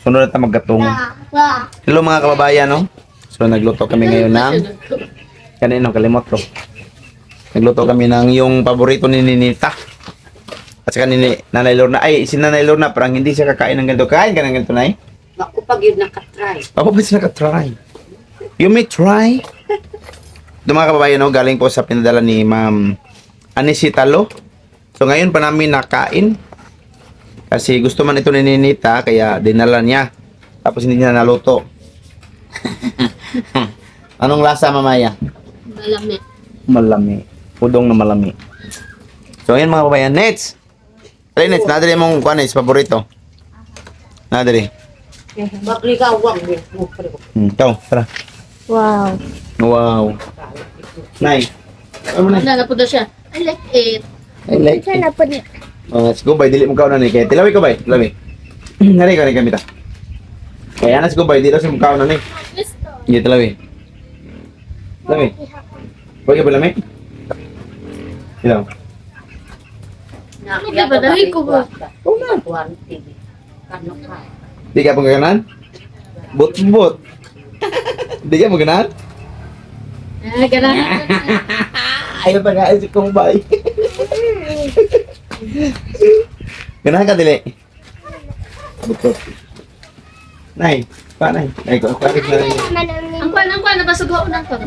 Sunod na tayo maggatong. Hello mga kababayan, no? So nagluto kami ngayon ng kanino kalimot ko. Nagluto kami ng yung paborito ni Ninita. At saka ni Nanay Lorna. Ay, si Nanay Lorna parang hindi siya kakain ng ganito. Kain ka ng ganito, Nay? Ako pag yun nakatry. Ako pa siya naka-try. You may try. Ito mga kababayan, no? Galing po sa pinadala ni Ma'am Anisita Lo. So ngayon pa namin nakain. Kasi gusto man ito ni Ninita, kaya dinala niya. Tapos hindi niya naluto. Anong lasa, mamaya? Malami. Malami. Pudong na malami. So ngayon mga kababayan, Nets! Dali, Nets, nadali mong kuanis, paborito. Nadali. Bakli ka, wag mo. Ito, tara. Wow. Wow. Nay. Ano na? Wala na po daw siya. I like it. I like it. Sana po niya. Let's go, bay. Dili mo ka na ni. Kaya tilawi ko, bay. Tilawi. Nari ka ni kamita. Kaya anas ko, bay. Dili sa mukha na ni. Hindi, tilawi. Tilawi. Huwag ka ba lami? Ilaw. Hindi ba? Dahil ko ba? Oo na. Kano ka? Di ka pong gaganan? Bot-bot. Di ka pong gaganan? Ah, ganun. Ayaw pa nga isip kong bay. Ganahan ka, dili. Bot-bot. Nay, pa, nay. Nay, ko. Parik na rin. Ang kuwan, nabasugo na ko.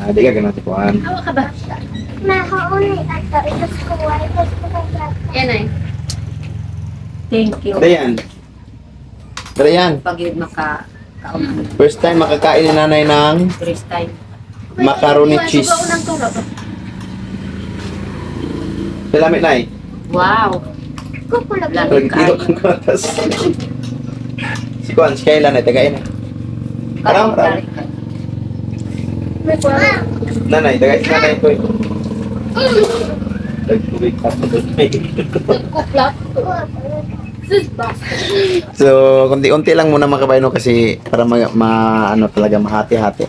Di ka ganun tipuan. Awa ka ba? Yan ay. Thank you. Dayan. Dayan. Pag yun makakaon. First time makakain ni nanay ng First time. macaroni cheese. Sugo ng turo. Pilamit, nay. Wow. Lamig Ito kayo. kang katas. Si Kwan, si Kayla na, tagayin na. Parang, parang. Nanay, tagayin, nanay ko eh. Nagtubig ka pa doon. Kuklap. So, kunti-unti lang muna mga kabayan, no, kasi para ano talaga, mahati-hati.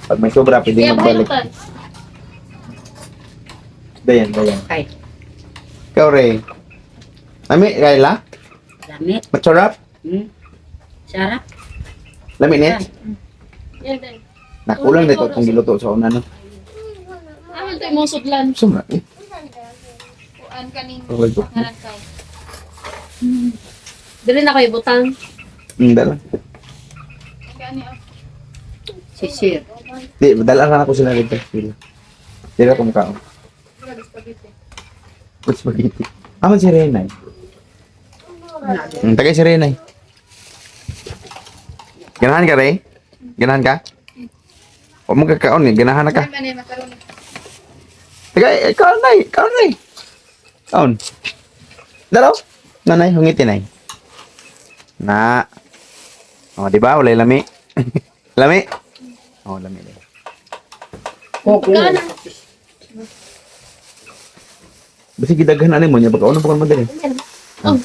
Pag may sobra, pwede magbalik. Dayan, dayan. Okay. Ikaw, Ray. Lami, Kayla? Lamig. Masarap? Sarap. Lami, net? Yan din. Nakulang nito itong giluto sa una, no? Awan tayo mong sudlan. Sumra, eh. Kuan kaning Okay, go. harangkay. Dili na kayo butang. Dala. Sisir. Di, dala na ako sila rito. Sila. Sila kumukha. Spaghetti. Ako si Renay. Tagay si Renay. Ganahan ka, Ray? Ganahan ka? Huwag mong kakaon eh. Ganahan na ka. Tagay, kaon, Nay. Kaon, Ray. Kaon. Dalaw. Nanay, hungiti, Nay. Na. O, di ba? Walay lami. Lami? O, lami. Okay. Basi gidaghan ano mo niya. Pagkaon po madali. Oh.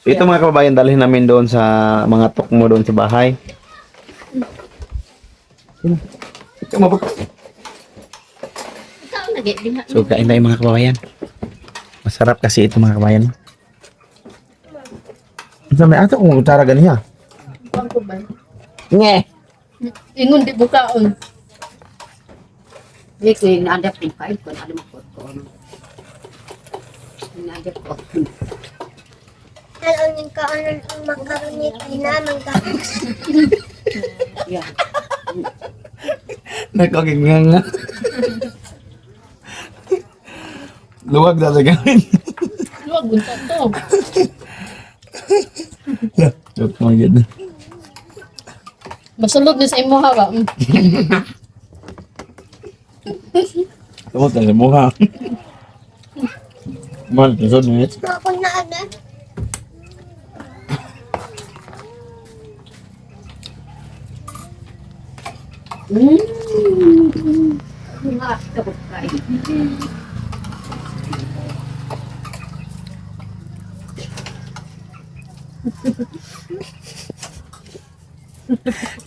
So, ito mga kababayan, dalhin namin doon sa mga tok mo doon sa bahay. Ito mo Ikaw lagi din. So, kain tayo mga kababayan. Masarap kasi ito mga kababayan. Ito may ato kung utara ganiya. Kuan ko ba? Nge! Ingon di bukaon. Hindi ko yung na-adapt yung kain ko. Alam ko. Na-adapt ko. Alam niyo ka ano ang macaroni naman ka. Yan. Nagkakinganga. Luwag na gawin. Luwag bunta to. Joke mo yun. Masulod ni sa imo hawa. Tama tayo mo ha. Mahal, kisod mo yun. Ako na agad. Mga kapag kain.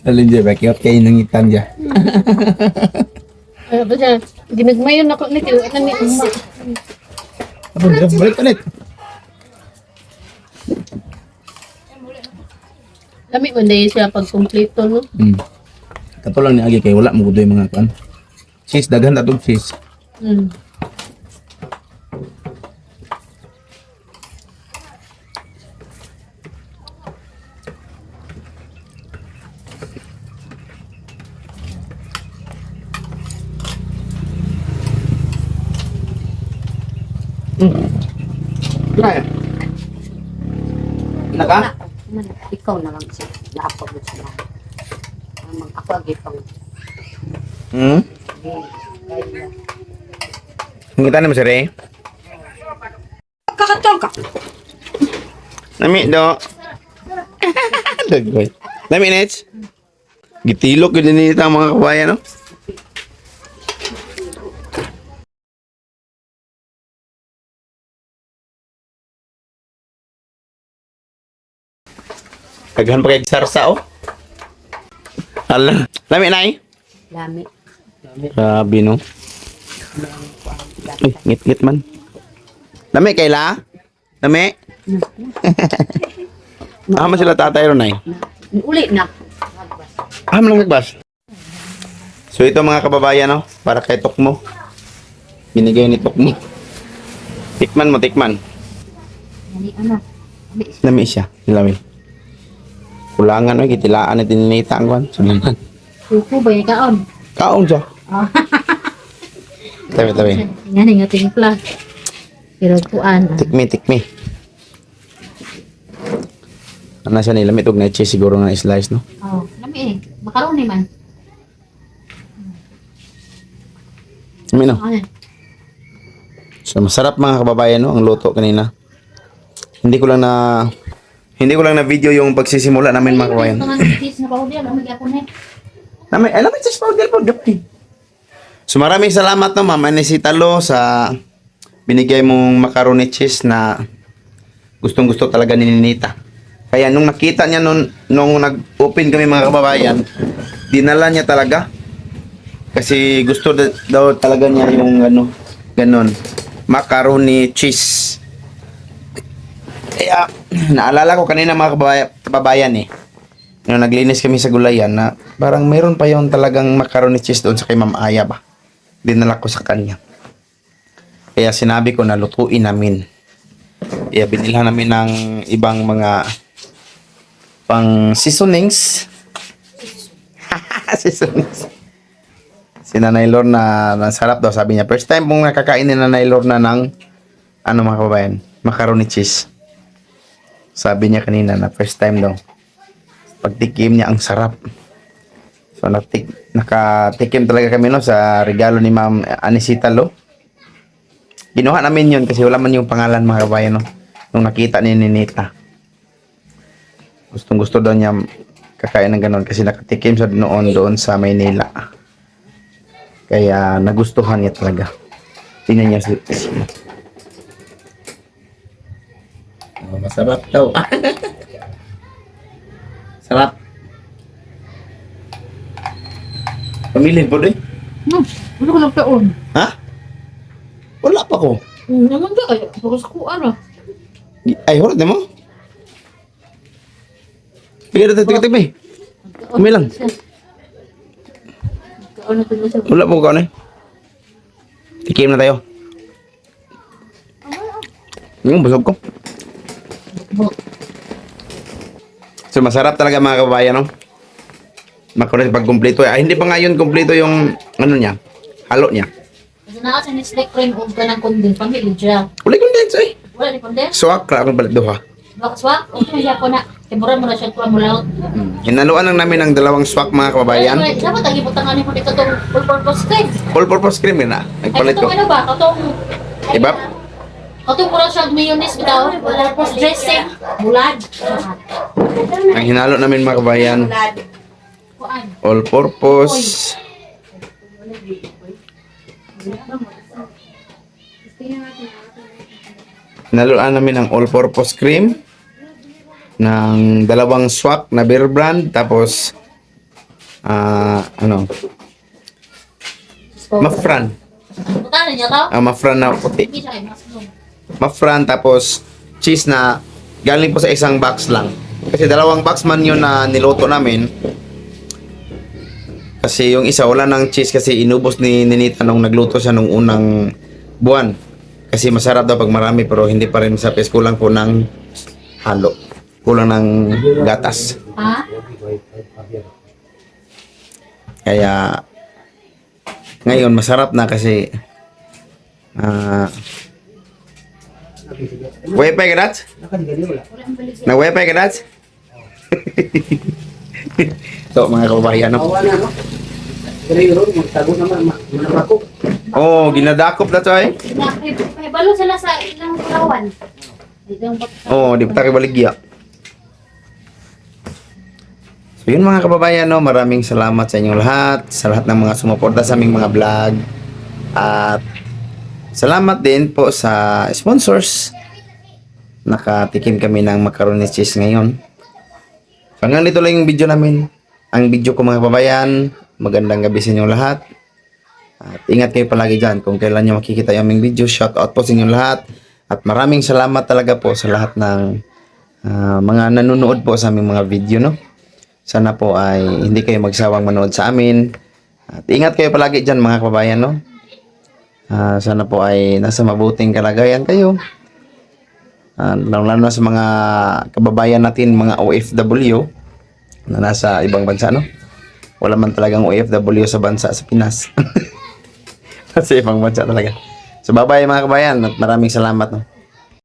Alin dyan, bakit kayo nangitan dyan? Ay ba siya? Ginagmayon ako ni tiyo. Ano ni uma? Balik ulit. Lami man dahil siya pag kompleto, no? Katulang ni Agi kay wala mo kudo yung mga kan. Cheese, daghan na itong cheese. Mm. Kaya. Naka? Ikaw na lang siya. Naapag mo siya. Ako agi pang. Ngita na mo si Ray? Kakatol ka. Nami do. Dagway. Nami nets. Gitilok yun nita mga kabayan, no? Kaghan pa kay sarsa, oh. Hala. Lami na eh. Lami. Grabe, no? Uy, ngit-ngit man. Lami, kaila? Lami? Aham sila tatay ron ay. Uli na. Aham lang nagbas. So ito mga kababayan, no? Para kay Tokmo. Binigay ni Tokmo. Tikman mo, tikman. Lami ana. Lami siya. Lami. Kulangan, no? Gitilaan na tininita ang kwan. Suliman. Kuko ba yung kaon? Kaon siya. Tabi, tabi. Nga nga timpla. Pero kuan. Tikmi, tikmi. Ano siya nila? Mitog na cheese siguro na slice, no? Oh, lami eh. Makaroni man. Lami, no? Ano? So, masarap mga kababayan, no? Ang luto kanina. Hindi ko lang na video yung pagsisimula namin mga kababayan. Cheese na powder. Lami ako na. Alam mo, cheese powder po, gapi. So, maraming salamat, no, Ma'am Anisita Lo, sa binigay mong macaroni cheese na gustong-gusto talaga ni Ninita. Kaya nung nakita niya nung nag-open kami mga kababayan, dinala niya talaga. Kasi gusto daw talaga niya yung ganon, macaroni cheese. Kaya naalala ko kanina mga kababayan eh, nung naglinis kami sa gulayan na parang meron pa yung talagang macaroni cheese doon sa kay Ma'am Aya ba. Dinala ko sa kanya. Kaya sinabi ko na lutuin namin. Kaya binilhan namin ng ibang mga pang seasonings. Seasonings. Si Nanay Lorna, sarap daw sabi niya. First time pong nakakain ni Nanay Lorna ng mga kababayan, macaroni cheese. Sabi niya kanina na first time daw. Pagtikim niya ang sarap. So nakatikim talaga kami no sa regalo ni Ma'am Anisita Lo. Kinuha namin yun kasi wala man yung pangalan mga kababayan no. Nung nakita ni Ninita. Gustong gusto daw niya kakain ng ganon kasi nakatikim sa doon sa Maynila. Kaya nagustuhan niya talaga. Tingnan niya masarap daw. Sarap. Pamilin po doy. Ano ko lang kaon? Ha? Wala pa ko. Naman ka kaya. Bakas kuan ah. Ay, horot na mo. Bigyan natin tiga-tiga. Kumi lang. Kaon na tuloy siya. Wala po ka na. Tikim na tayo. Yung busog ko. So masarap talaga mga kababayan, no? Makulit pag kumpleto. Ay, hindi pa nga yun kumpleto yung niya, halo niya. Kasi naka sa next cream o ka ng kondin. Pamilid siya. Wala condense eh. Wala ni kondin. Swak, akong balik doha. Swak. Okay siya ko na. Timuran mo na siya kuha mo lang. Hinaluan lang namin ng dalawang swak mga kababayan. Dapat ang ibutanganin mo dito itong full purpose cream. All purpose cream yun ah. Ay, Nagpalit ko. katong ano ba? Katong... Ibap? Katong mura siya mayonnaise bitaw. Purpose dressing. Bulad. Ang hinalo namin mga kababayan. Kuan. All purpose. Hinaluan namin ng all purpose cream. Ng dalawang swak na beer brand. Tapos, Mafran. Butahan niya to? Mafran na puti. Hindi siya kay Maslow. mafran, tapos cheese na galing po sa isang box lang. Kasi dalawang box man yun na niluto namin. Kasi yung isa wala ng cheese kasi inubos ni Ninita nung nagluto siya nung unang buwan. Kasi masarap daw pag marami pero hindi pa rin masarap. Kulang po ng halo. Kulang ng gatas. Ha? Kaya ngayon masarap na kasi wifi ka Dats? Nag-wifi ka Dats? So mga kababayan, no? Oh, ginadakop na to eh. Balo sila sa ilang kulawan. Oh, di pa tayo baligya. So yun mga kababayan, no, maraming salamat sa inyong lahat, sa lahat ng mga sumuporta sa aming mga vlog. At salamat din po sa sponsors. Nakatikim kami ng macaroni cheese ngayon. Hanggang dito lang yung video namin. Ang video ko mga kababayan. Magandang gabi sa inyong lahat. At ingat kayo palagi dyan. Kung kailan nyo makikita yung aming video, shout out po sa inyong lahat. At maraming salamat talaga po sa lahat ng mga nanonood po sa aming mga video, no? Sana po ay hindi kayo magsawang manood sa amin. At ingat kayo palagi dyan mga kababayan, no? Sana po ay nasa mabuting kalagayan kayo. Lalo na sa mga kababayan natin, mga OFW na nasa ibang bansa, no? Wala man talagang OFW sa bansa sa Pinas. Sa ibang bansa talaga. So bye-bye mga kabayan at maraming salamat, no?